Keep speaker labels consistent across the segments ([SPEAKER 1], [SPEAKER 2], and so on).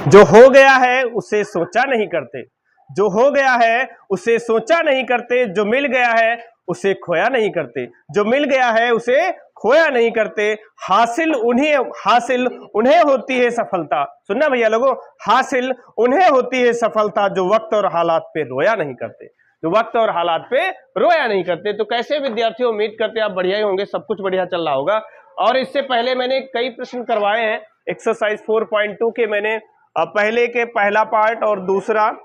[SPEAKER 1] जो हो गया है उसे सोचा नहीं करते, जो हो गया है उसे सोचा नहीं करते, जो मिल गया है उसे खोया नहीं करते, जो मिल गया है उसे खोया नहीं करते, हासिल उन्हें होती है सफलता। सुनना भैया लोगों, हासिल उन्हें होती है सफलता जो वक्त और हालात पे रोया नहीं करते, जो वक्त और हालात पे रोया नहीं करते। तो कैसे विद्यार्थी, उम्मीद करते हैं आप बढ़िया ही होंगे, सब कुछ बढ़िया चल रहा होगा। और इससे पहले मैंने कई प्रश्न करवाए हैं एक्सरसाइज 4.2 के, मैंने पहले के पहला पार्ट और दूसरा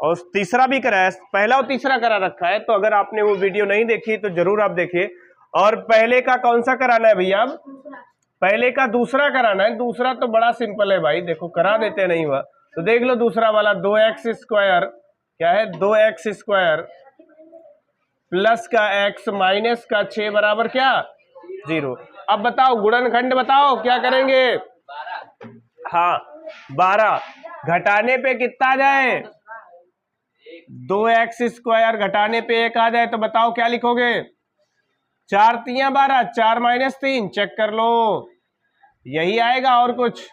[SPEAKER 1] और तीसरा भी कराया, पहला और तीसरा करा रखा है। तो अगर आपने वो वीडियो नहीं देखी तो जरूर आप देखिए। और पहले का कौन सा कराना है भैया? अब पहले का दूसरा कराना है। दूसरा तो बड़ा सिंपल है भाई, देखो करा देते नहीं हुआ तो देख लो दूसरा वाला। 2x स्क्वायर क्या है? 2x स्क्वायर प्लस का x माइनस का 6 बराबर क्या? 0। अब बताओ गुणनखंड बताओ क्या करेंगे? हाँ 12 घटाने पे कितना आ जाए? 2x स्क्वायर घटाने पे 1 आ जाए तो बताओ क्या लिखोगे? 4 3 12, 4 माइनस 3, चेक कर लो, यही आएगा और कुछ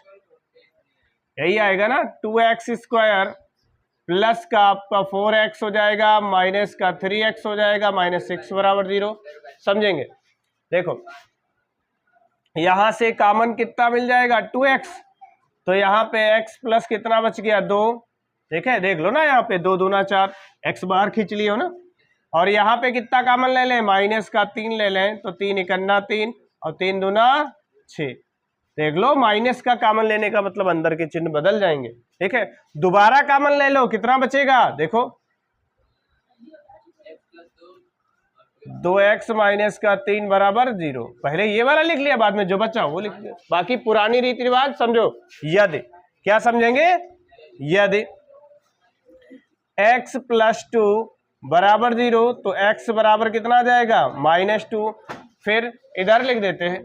[SPEAKER 1] यही आएगा ना। 2x स्क्वायर प्लस का आपका 4x हो जाएगा, माइनस का 3x हो जाएगा, माइनस 6 बराबर 0। समझेंगे? देखो यहां से कॉमन कितना मिल जाएगा? 2x। तो यहाँ पे x प्लस कितना बच गया? 2। ठीक है, देख लो ना, यहाँ पे 2 दूना 4, x बाहर खींच लियो ना। और यहाँ पे कितना कॉमन ले लें? माइनस का 3 ले लें तो 3 इकन्ना 3 और 3 दूना 6। देख लो माइनस का कॉमन लेने का मतलब अंदर के चिन्ह बदल जाएंगे। ठीक है, दोबारा कॉमन ले लो, कितना बचेगा? देखो 2x माइनस का 3 बराबर 0। पहले ये वाला लिख लिया, बाद में जो बचा वो लिख लिया। बाकी पुरानी रीति रिवाज समझो। यदि क्या समझेंगे? यदि x प्लस 2 बराबर 0 तो x बराबर कितना आ जाएगा? माइनस 2। फिर इधर लिख देते हैं,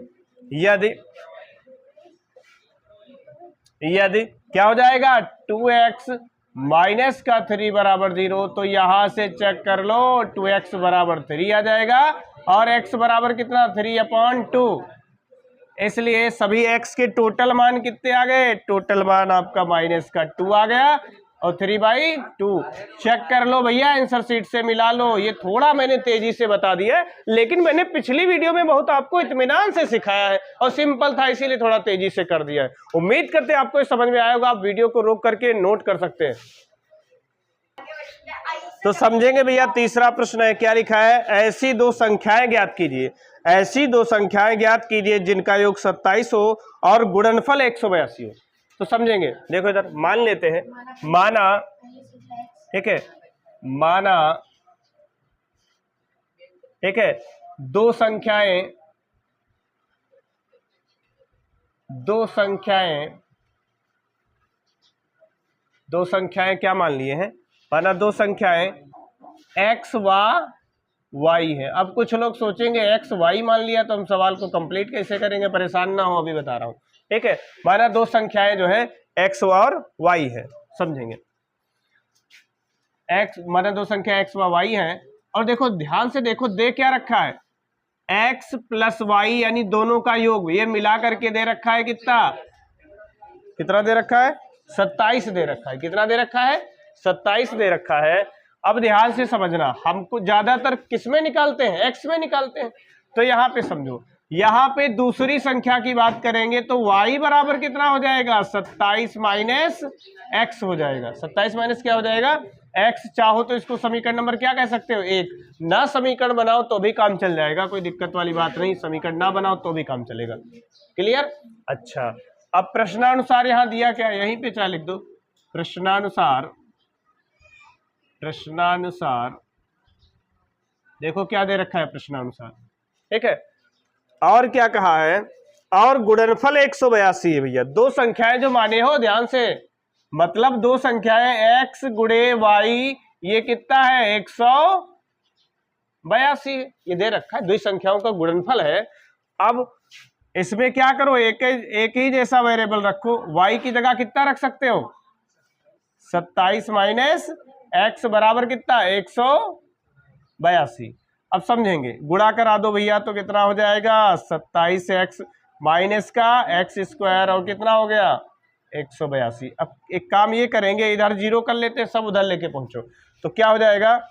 [SPEAKER 1] यदि क्या हो जाएगा? 2x माइनस का 3 बराबर 0। तो यहां से चेक कर लो, 2x बराबर 3 आ जाएगा और x बराबर कितना? 3/2। इसलिए सभी x के टोटल मान कितने आ गए? टोटल मान आपका माइनस का 2 आ गया और 3/2। चेक कर लो भैया, आंसर शीट से मिला लो। ये थोड़ा मैंने तेजी से बता दिया, लेकिन मैंने पिछली वीडियो में बहुत आपको इत्मीनान से सिखाया है और सिंपल था, इसीलिए थोड़ा तेजी से कर दिया है। उम्मीद करते हैं आपको समझ में आया होगा। आप वीडियो को रोक करके नोट कर सकते हैं। तो समझेंगे भैया, तीसरा प्रश्न है, क्या लिखा है? ऐसी दो संख्याएं ज्ञात कीजिए, ऐसी दो संख्याएं ज्ञात कीजिए जिनका योग 27 हो और गुणनफल 182 हो। तो समझेंगे, देखो इधर मान लेते हैं, माना, ठीक है, माना, ठीक है, दो संख्याएं क्या मान लिए हैं? माना दो संख्याएं x व y है। अब कुछ लोग सोचेंगे x y मान लिया तो हम सवाल को कंप्लीट कैसे करेंगे? परेशान ना हो, अभी बता रहा हूं। ठीक है, माना दो संख्याएं जो है x और y है। समझेंगे? x माना दो संख्या x व y है और देखो ध्यान से देखो, दे क्या रखा है? x प्लस y यानी दोनों का योग, ये मिला करके दे रखा है कितना दे रखा है? 27 दे रखा है। कितना दे रखा है? 27 दे रखा है। अब ध्यान से समझना, हमको ज्यादातर किस में निकालते हैं? x में निकालते हैं। तो यहाँ पे समझो, यहाँ पे दूसरी संख्या की बात करेंगे तो y बराबर कितना हो जाएगा? 27 माइनस x हो जाएगा। 27 माइनस क्या हो जाएगा? x। चाहो तो इसको समीकरण नंबर क्या कह सकते हो? 1। ना समीकरण बनाओ तो भी काम चल जाएगा, कोई दिक्कत वाली बात नहीं। समीकरण ना बनाओ तो भी काम चलेगा। क्लियर? अच्छा, अब प्रश्नानुसार यहां दिया क्या? यहीं पे चाहे लिख दो, प्रश्नानुसार देखो क्या दे रखा है प्रश्नानुसार। ठीक है, और क्या कहा है? और गुणनफल 182 है भैया। दो संख्याएं जो माने हो, ध्यान से, मतलब दो संख्याएं x गुणे y, ये कितना है? 182 ये दे रखा है, दो संख्याओं का गुणनफल है। अब इसमें क्या करो? एक ही जैसा वेरिएबल रखो। y की जगह कितना रख सकते हो? 27 माइनस x बराबर कितना? 182। अब समझेंगे, गुणा करा दो भैया तो कितना हो जाएगा 27x माइनस का x स्क्वायर और कितना हो गया 182। अब एक काम ये करेंगे, इधर जीरो कर लेते हैं, सब उधर लेके पहुंचो। तो क्या हो जाएगा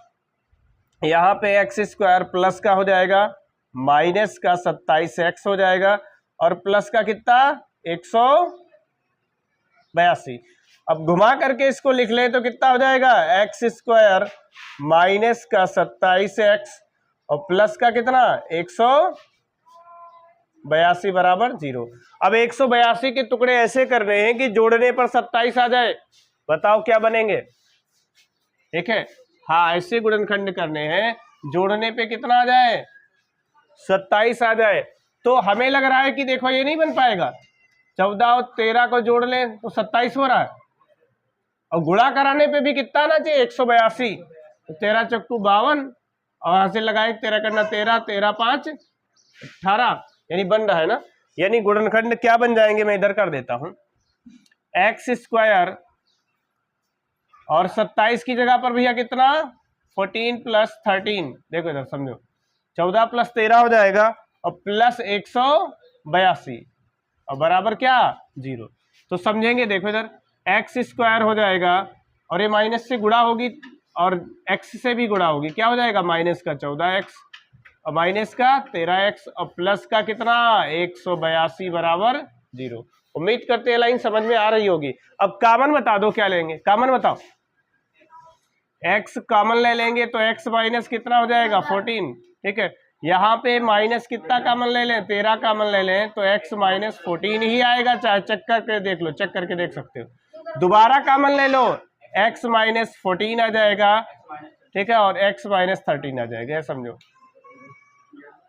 [SPEAKER 1] यहाँ पे एक्स स्क्वायर प्लस का हो जाएगा माइनस का 27x हो जाएगा और प्लस का कितना 182। अब घुमा करके इसको लिख ले तो कितना हो जाएगा एक्स स्क्वायर माइनस का 27x और प्लस का कितना 182 बराबर 0। अब 182 के टुकड़े ऐसे कर रहे हैं कि जोड़ने पर 27 आ जाए। बताओ क्या बनेंगे? ठीक है, हाँ ऐसे गुणनखंड करने हैं, जोड़ने पे कितना आ जाए 27 आ जाए। तो हमें लग रहा है कि देखो ये नहीं बन पाएगा, 14 और 13 को जोड़ लें तो 27 हो रहा है और गुणा कराने पे भी कितना आना चाहिए 182। तो 13 चक्कू 52 और यहां से लगाए 13 करना 13, 13 5 18, यानी बन रहा है ना। यानी गुणनखंड क्या बन जाएंगे, मैं इधर कर देता हूं, एक्स स्क्वायर और 27 की जगह पर भैया कितना 14 प्लस 13, देखो इधर समझो 14 प्लस 13 हो जाएगा और प्लस 182 और बराबर क्या 0। तो समझेंगे, देखो इधर एक्स स्क्वायर हो जाएगा और ये माइनस से गुणा होगी और एक्स से भी गुणा होगी, क्या हो जाएगा माइनस का 14x और माइनस का 13x और प्लस का कितना 182 बराबर 0। उम्मीद करते हैं लाइन समझ में आ रही होगी। अब कॉमन बता दो, क्या लेंगे कॉमन बताओ? x कॉमन ले लेंगे तो x माइनस कितना हो जाएगा 14। ठीक है, यहाँ पे माइनस कितना कॉमन ले लें 13 कॉमन ले लें तो x माइनस 14 ही आएगा, चाहे चेक करके देख लो, चेक करके देख सकते हो। दोबारा कॉमन ले लो x माइनस 14 आ जाएगा, ठीक है, और x माइनस 13 आ जाएगा, समझो।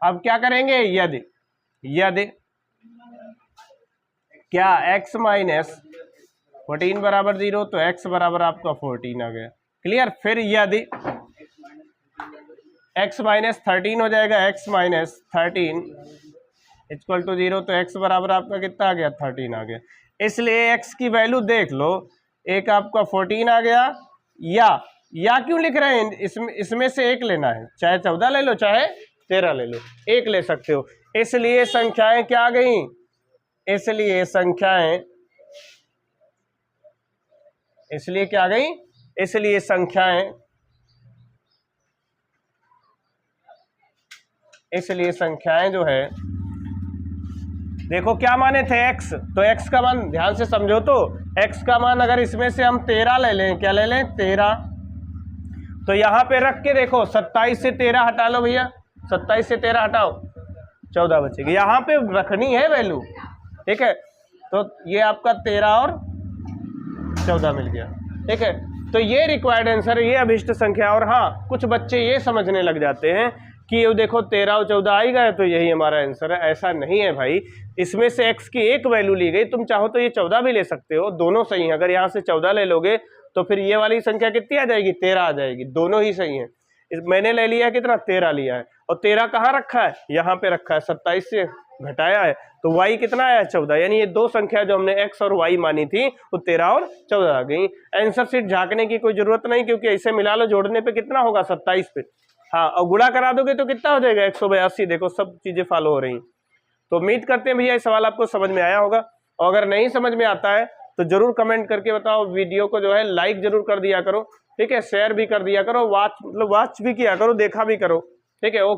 [SPEAKER 1] अब क्या करेंगे, यदि क्या x माइनस 14 बराबर 0 तो x बराबर आपका 14 आ गया, क्लियर। फिर यदि x माइनस 13 हो जाएगा, x माइनस 13 इक्वल टू 0 तो x बराबर आपका कितना आ गया 13 आ गया। इसलिए x की वैल्यू देख लो, एक आपका 14 आ गया, या क्यों लिख रहे हैं, इसमें से एक लेना है, चाहे 14 ले लो चाहे 13 ले लो, एक ले सकते हो। इसलिए संख्याएं क्या आ गई, इसलिए क्या आ गई, इसलिए संख्याएं जो है, देखो क्या माने थे x, तो x का मान ध्यान से समझो, तो x का मान अगर इसमें से हम 13 ले लें, क्या ले लें 13, तो यहाँ पे रख के देखो 27 से 13 हटा लो भैया, 27 से 13 हटाओ 14 बचेगी, यहाँ पे रखनी है वैल्यू, ठीक है। तो ये आपका 13 और 14 मिल गया, ठीक है। तो ये रिक्वायर्ड आंसर, ये अभिष्ट संख्या। और हाँ, कुछ बच्चे ये समझने लग जाते हैं कि ये देखो 13 और 14 आ ही गए तो यही हमारा आंसर है। ऐसा नहीं है भाई, इसमें से x की एक वैल्यू ली गई, तुम चाहो तो ये 14 भी ले सकते हो, दोनों सही है। अगर यहाँ से 14 ले लोगे तो फिर ये वाली संख्या कितनी आ जाएगी 13 आ जाएगी, दोनों ही सही है। मैंने ले लिया कितना 13 लिया है, और 13 कहाँ रखा है, यहाँ पे रखा है, 27 से घटाया है तो y कितना आया 14, यानी ये दो संख्या जो हमने x और y मानी थी वो 13 और 14 आ गई। आंसर शीट झांकने की कोई जरूरत नहीं, क्योंकि ऐसे मिला लो, जोड़ने पे कितना होगा 27 पे, हाँ, और गुणा करा दोगे तो कितना हो जाएगा 182। देखो सब चीजें फॉलो हो रही। तो उम्मीद करते हैं भैया ये सवाल आपको समझ में आया होगा, और अगर नहीं समझ में आता है तो जरूर कमेंट करके बताओ। वीडियो को जो है लाइक जरूर कर दिया करो, ठीक है, शेयर भी कर दिया करो, वॉच भी किया करो, देखा भी करो, ठीक है। ओके।